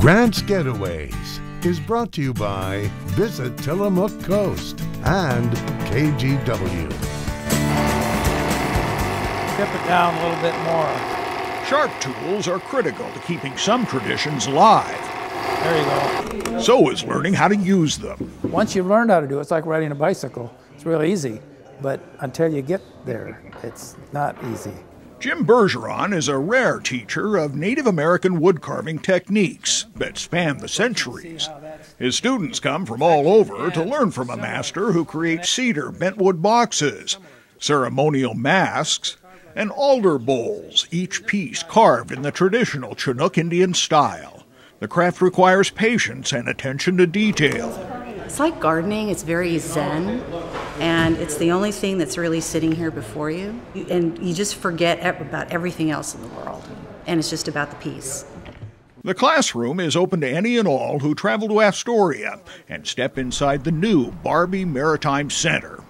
Grants-Getaways is brought to you by Visit Tillamook Coast and KGW. Tip it down a little bit more. Sharp tools are critical to keeping some traditions alive. There you go. So is learning how to use them. Once you've learned how to do it, it's like riding a bicycle. It's real easy, but until you get there, it's not easy. Jim Bergeron is a rare teacher of Native American woodcarving techniques that span the centuries. His students come from all over to learn from a master who creates cedar bentwood boxes, ceremonial masks, and alder bowls, each piece carved in the traditional Chinook Indian style. The craft requires patience and attention to detail. It's like gardening. It's very zen, and it's the only thing that's really sitting here before you. And you just forget about everything else in the world, and it's just about the piece. The classroom is open to any and all who travel to Astoria and step inside the new Barbie Maritime Center.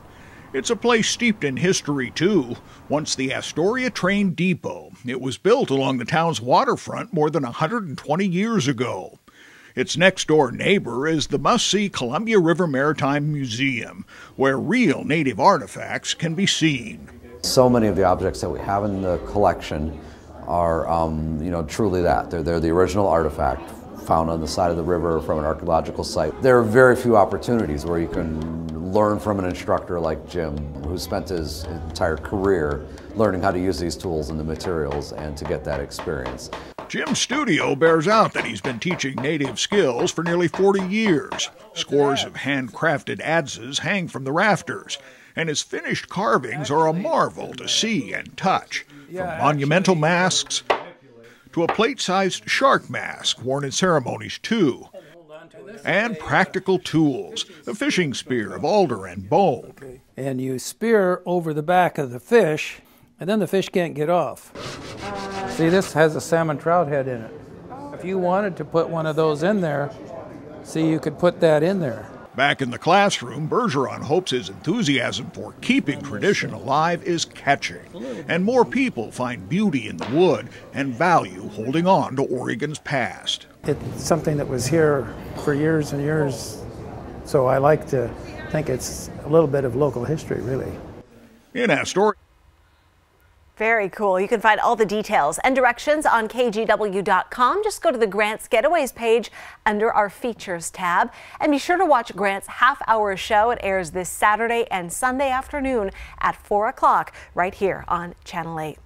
It's a place steeped in history, too. Once the Astoria Train Depot, it was built along the town's waterfront more than 120 years ago. Its next-door neighbor is the must-see Columbia River Maritime Museum, where real native artifacts can be seen. So many of the objects that we have in the collection are, truly that. They're the original artifact found on the side of the river from an archaeological site. There are very few opportunities where you can learn from an instructor like Jim, who spent his entire career learning how to use these tools and the materials and to get that experience. Jim's studio bears out that he's been teaching native skills for nearly 40 years. Scores of handcrafted adzes hang from the rafters, and his finished carvings are a marvel to see and touch, from monumental masks to a plate-sized shark mask worn in ceremonies, too. And practical tools, a fishing spear of alder and bone. And you spear over the back of the fish, and then the fish can't get off. See, this has a salmon trout head in it. If you wanted to put one of those in there, see, you could put that in there. Back in the classroom, Bergeron hopes his enthusiasm for keeping tradition alive is catching, and more people find beauty in the wood and value holding on to Oregon's past. It's something that was here for years and years, so I like to think it's a little bit of local history, really. In Astoria. Very cool. You can find all the details and directions on KGW.com. Just go to the Grants-Getaways page under our Features tab. And be sure to watch Grant's half-hour show. It airs this Saturday and Sunday afternoon at 4 o'clock right here on Channel 8.